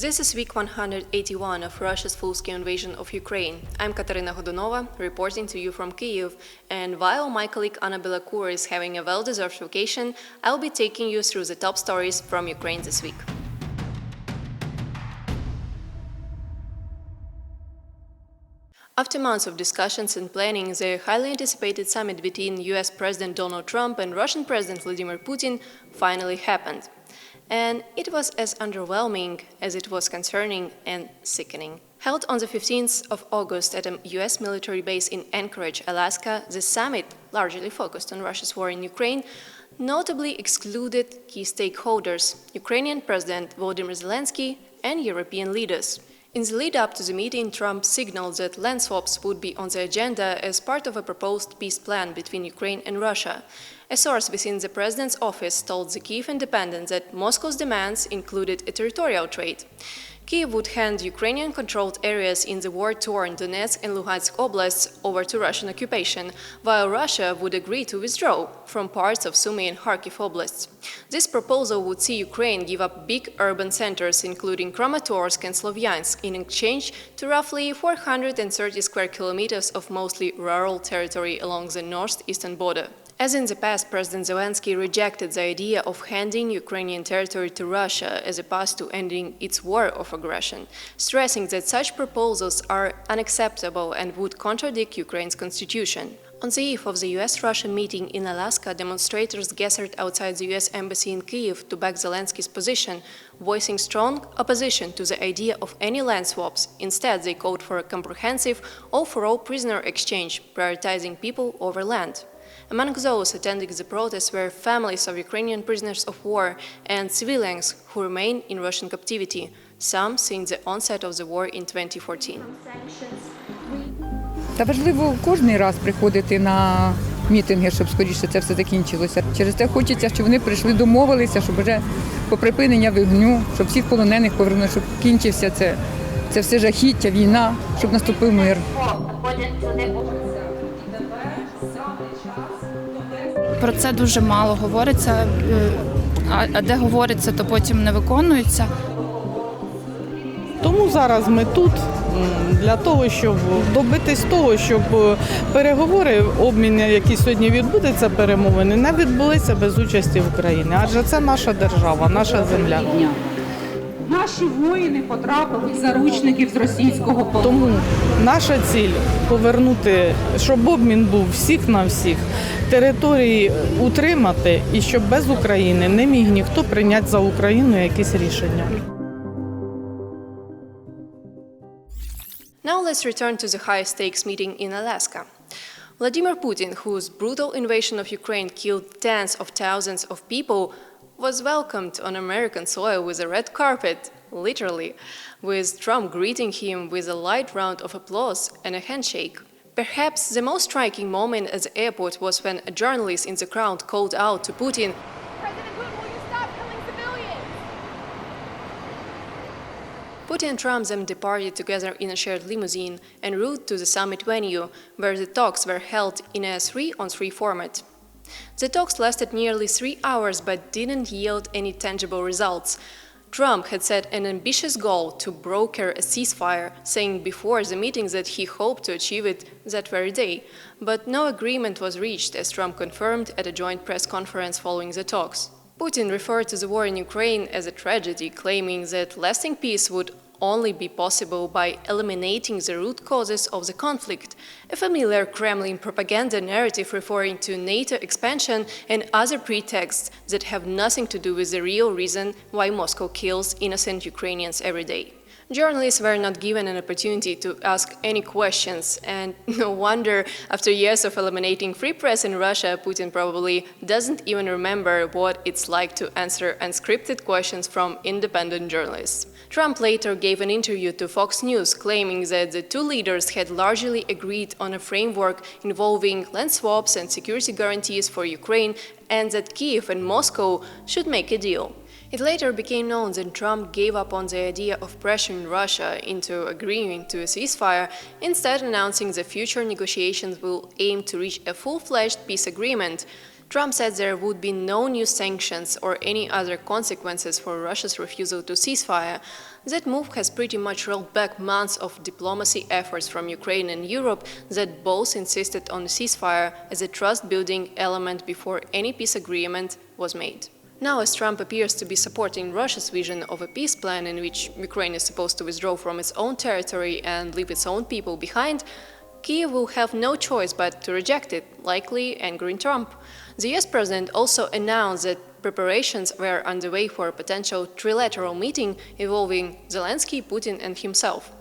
This is week 181 of Russia's full-scale invasion of Ukraine. I'm Kateryna Hodunova, reporting to you from Kyiv, and while my colleague Anna Belakur is having a well-deserved vacation, I'll be taking you through the top stories from Ukraine this week. After months of discussions and planning, the highly anticipated summit between US President Donald Trump and Russian President Vladimir Putin finally happened. And it was as underwhelming as it was concerning and sickening. Held on the 15th of August at a US military base in Anchorage, Alaska, the summit, largely focused on Russia's war in Ukraine, notably excluded key stakeholders, Ukrainian President Volodymyr Zelensky and European leaders. In the lead-up to the meeting, Trump signaled that land swaps would be on the agenda as part of a proposed peace plan between Ukraine and Russia. A source within the president's office told the Kyiv Independent that Moscow's demands included a territorial trade. Kyiv would hand Ukrainian-controlled areas in the war-torn Donetsk and Luhansk Oblasts over to Russian occupation, while Russia would agree to withdraw from parts of Sumy and Kharkiv Oblasts. This proposal would see Ukraine give up big urban centers, including Kramatorsk and Slovyansk, in exchange to roughly 430 square kilometers of mostly rural territory along the northeastern border. As in the past, President Zelensky rejected the idea of handing Ukrainian territory to Russia as opposed to ending its war of aggression, stressing that such proposals are unacceptable and would contradict Ukraine's constitution. On the eve of the US-Russia meeting in Alaska, demonstrators gathered outside the US embassy in Kyiv to back Zelensky's position, voicing strong opposition to the idea of any land swaps. Instead, they called for a comprehensive, all-for-all prisoner exchange, prioritizing people over land. Among those attending the protests were families of Ukrainian prisoners of war and civilians who remain in Russian captivity, some since the onset of the war in 2014. Та важливо кожен раз приходити на мітинги, щоб скоріше це все закінчилося. Через це хочеться, щоб вони прийшли, домовилися, щоб вже по припинення вогню, щоб всіх полонених повернули, щоб кінчився це все жахіття, війна, щоб наступив мир. Про це дуже мало говориться, а де говориться, то потім не виконується. Тому зараз ми тут для того, щоб добитись того, щоб переговори, обмін, які сьогодні відбудуться, перемовини, не відбулися без участі України. Адже це наша держава, наша земля. Наші воїни потрапили в заручників з російського полону. Тому наша ціль – повернути, щоб обмін був всіх на всіх, території утримати і щоб без України не міг ніхто прийняти за Україну якісь рішення. Now let's return to the high-stakes meeting in Alaska. Vladimir Putin, whose brutal invasion of Ukraine killed tens of thousands of people, was welcomed on American soil with a red carpet, literally, with Trump greeting him with a light round of applause and a handshake. Perhaps the most striking moment at the airport was when a journalist in the crowd called out to Putin, "President Putin, will you stop killing civilians?" Putin and Trump then departed together in a shared limousine en route to the summit venue, where the talks were held in a 3-on-3 format. The talks lasted nearly 3 hours but didn't yield any tangible results. Trump had set an ambitious goal to broker a ceasefire, saying before the meeting that he hoped to achieve it that very day. But no agreement was reached, as Trump confirmed at a joint press conference following the talks. Putin referred to the war in Ukraine as a tragedy, claiming that lasting peace would only be possible by eliminating the root causes of the conflict, a familiar Kremlin propaganda narrative referring to NATO expansion and other pretexts that have nothing to do with the real reason why Moscow kills innocent Ukrainians every day. Journalists were not given an opportunity to ask any questions, and no wonder, after years of eliminating free press in Russia, Putin probably doesn't even remember what it's like to answer unscripted questions from independent journalists. Trump later gave an interview to Fox News, claiming that the two leaders had largely agreed on a framework involving land swaps and security guarantees for Ukraine, and that Kyiv and Moscow should make a deal. It later became known that Trump gave up on the idea of pressuring Russia into agreeing to a ceasefire, instead announcing the future negotiations will aim to reach a full-fledged peace agreement. Trump said there would be no new sanctions or any other consequences for Russia's refusal to ceasefire. That move has pretty much rolled back months of diplomacy efforts from Ukraine and Europe that both insisted on a ceasefire as a trust-building element before any peace agreement was made. Now, as Trump appears to be supporting Russia's vision of a peace plan in which Ukraine is supposed to withdraw from its own territory and leave its own people behind, Kyiv will have no choice but to reject it, likely angering Trump. The US president also announced that preparations were underway for a potential trilateral meeting involving Zelensky, Putin, and himself.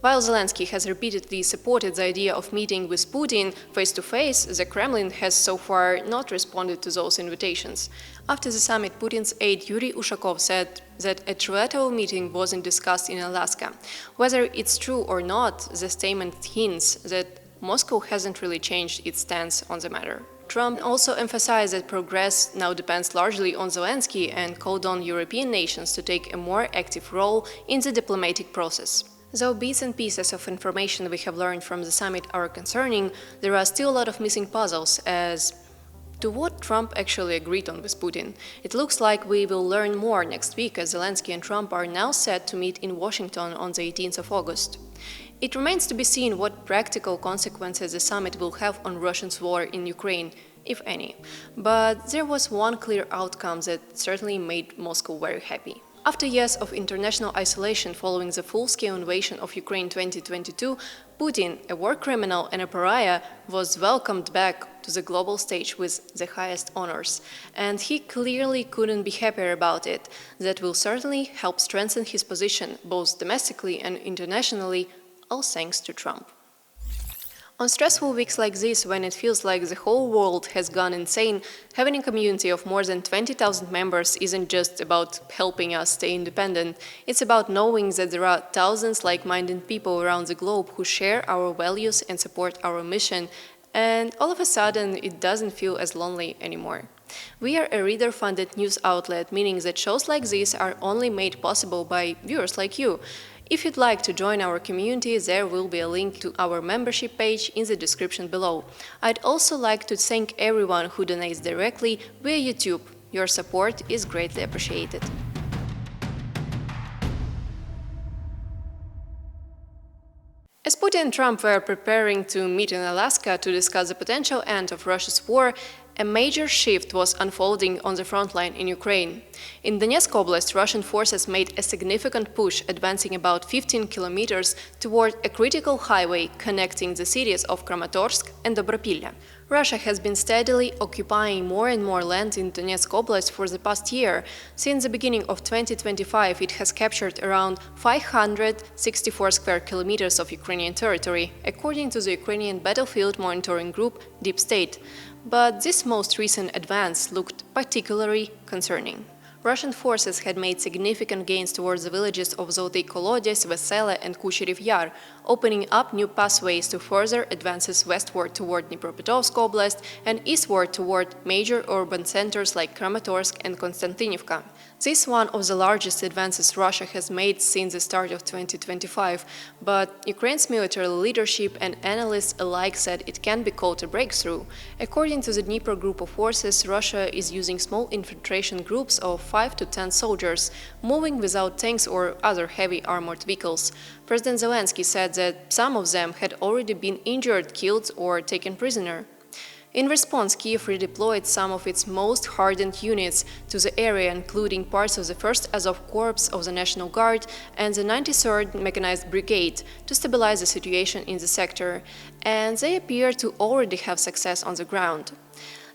While Zelensky has repeatedly supported the idea of meeting with Putin face-to-face, the Kremlin has so far not responded to those invitations. After the summit, Putin's aide Yuri Ushakov said that a trilateral meeting wasn't discussed in Alaska. Whether it's true or not, the statement hints that Moscow hasn't really changed its stance on the matter. Trump also emphasized that progress now depends largely on Zelensky and called on European nations to take a more active role in the diplomatic process. Though bits and pieces of information we have learned from the summit are concerning, there are still a lot of missing puzzles as to what Trump actually agreed on with Putin. It looks like we will learn more next week as Zelensky and Trump are now set to meet in Washington on the 18th of August. It remains to be seen what practical consequences the summit will have on Russia's war in Ukraine, if any. But there was one clear outcome that certainly made Moscow very happy. After years of international isolation following the full-scale invasion of Ukraine 2022, Putin, a war criminal and a pariah, was welcomed back to the global stage with the highest honors. And he clearly couldn't be happier about it. That will certainly help strengthen his position, both domestically and internationally, all thanks to Trump. On stressful weeks like this, when it feels like the whole world has gone insane, having a community of more than 20,000 members isn't just about helping us stay independent. It's about knowing that there are thousands like-minded people around the globe who share our values and support our mission, and all of a sudden it doesn't feel as lonely anymore. We are a reader-funded news outlet, meaning that shows like this are only made possible by viewers like you. If you'd like to join our community, there will be a link to our membership page in the description below. I'd also like to thank everyone who donates directly via YouTube. Your support is greatly appreciated. As Putin and Trump were preparing to meet in Alaska to discuss the potential end of Russia's war, a major shift was unfolding on the front line in Ukraine. In Donetsk Oblast, Russian forces made a significant push, advancing about 15 kilometers toward a critical highway connecting the cities of Kramatorsk and Dobropilya. Russia has been steadily occupying more and more land in Donetsk Oblast for the past year. Since the beginning of 2025, it has captured around 564 square kilometers of Ukrainian territory, according to the Ukrainian battlefield monitoring group Deep State. But this most recent advance looked particularly concerning. Russian forces had made significant gains towards the villages of Zolotay Kolodez, Vesele and Kucherev Yar, opening up new pathways to further advances westward toward Dnipropetrovsk Oblast and eastward toward major urban centers like Kramatorsk and Konstantinivka. This is one of the largest advances Russia has made since the start of 2025, but Ukraine's military leadership and analysts alike said it can be called a breakthrough. According to the Dnipro group of forces, Russia is using small infiltration groups of 5 to 10 soldiers, moving without tanks or other heavy armored vehicles. President Zelensky said that some of them had already been injured, killed, or taken prisoner. In response, Kyiv redeployed some of its most hardened units to the area, including parts of the 1st Azov Corps of the National Guard and the 93rd Mechanized Brigade, to stabilize the situation in the sector, and they appear to already have success on the ground.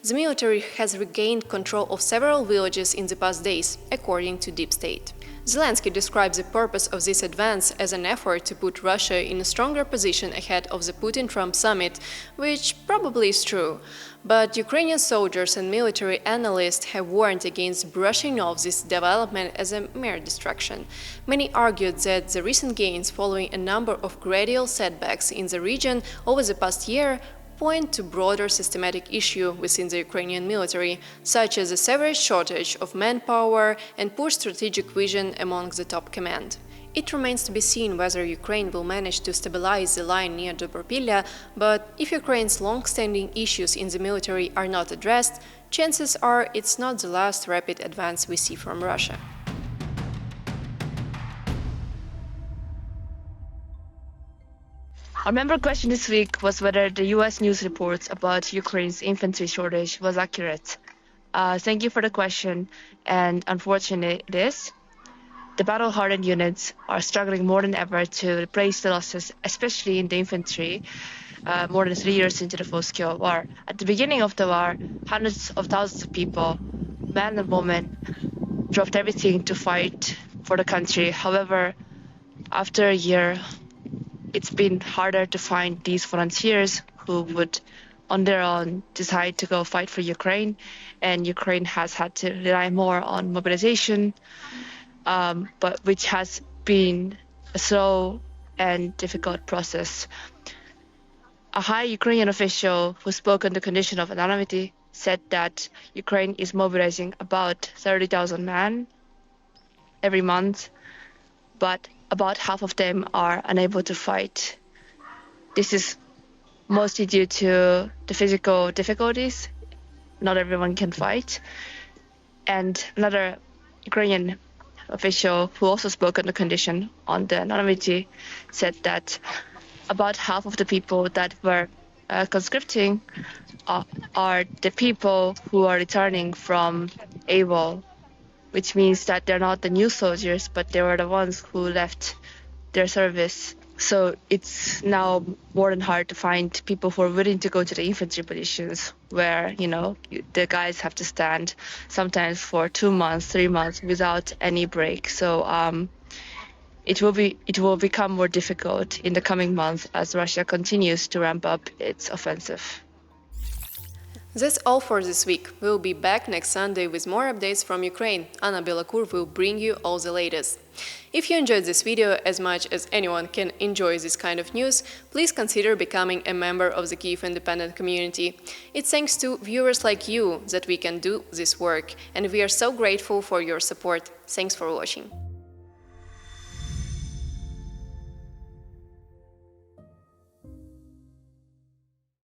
The military has regained control of several villages in the past days, according to Deep State. Zelensky describes the purpose of this advance as an effort to put Russia in a stronger position ahead of the Putin-Trump summit, which probably is true. But Ukrainian soldiers and military analysts have warned against brushing off this development as a mere distraction. Many argued that the recent gains following a number of gradual setbacks in the region over the past year point to broader systematic issue within the Ukrainian military, such as a severe shortage of manpower and poor strategic vision among the top command. It remains to be seen whether Ukraine will manage to stabilize the line near Dobropilya, but if Ukraine's long-standing issues in the military are not addressed, chances are it's not the last rapid advance we see from Russia. Our member question this week was whether the US news reports about Ukraine's infantry shortage was accurate. Thank you for the question, and unfortunately it is. The battle-hardened units are struggling more than ever to replace the losses, especially in the infantry, more than 3 years into the full-scale war. At the beginning of the war, hundreds of thousands of people, men and women, dropped everything to fight for the country. However, after a year, it's been harder to find these volunteers who would on their own decide to go fight for Ukraine, and Ukraine has had to rely more on mobilization, but which has been a slow and difficult process. A high Ukrainian official who spoke on the condition of anonymity said that Ukraine is mobilizing about 30,000 men every month, but about half of them are unable to fight. This is mostly due to the physical difficulties. Not everyone can fight. And another Ukrainian official who also spoke on the condition on the anonymity said that about half of the people that were conscripting are the people who are returning from AWOL, which means that they're not the new soldiers, but they were the ones who left their service. So it's now more than hard to find people who are willing to go to the infantry positions where, the guys have to stand sometimes for 2 months, 3 months without any break. So it will become more difficult in the coming months as Russia continues to ramp up its offensive. That's all for this week. We'll be back next Sunday with more updates from Ukraine. Anna Belakur will bring you all the latest. If you enjoyed this video as much as anyone can enjoy this kind of news, please consider becoming a member of the Kyiv independent community. It's thanks to viewers like you that we can do this work, and we are so grateful for your support. Thanks for watching.